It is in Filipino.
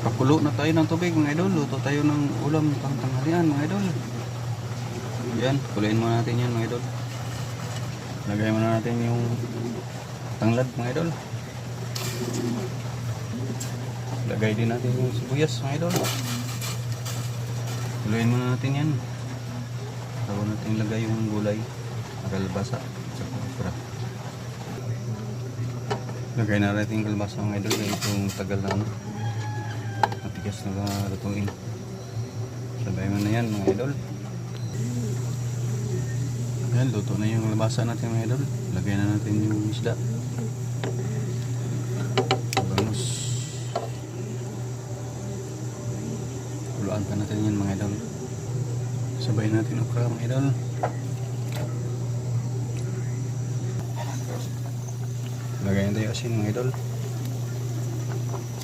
Pakulo na tayo ng tubig mga idol. Luto tayo ng ulam pang tanghalian mga idol. Yan, kuluin muna natin yan mga idol. Lagay muna natin yung tanglad mga idol. Lagay din natin yung sibuyas mga idol. Kuluin muna natin yan. Bago natin lagay yung gulay, kalabasa at okra. Lagay na natin yung kalabasa mga idol. Itong tagal na ano, matigas na lutuin. Sabay mo na yan mga idol. Ayan, luto na yung kalabasa natin mga idol. Lagay na natin yung isda. Bangus. Kuluan pa natin yan mga idol. Sabay natin okra mga idol. Lagay natin yung asin mga idol.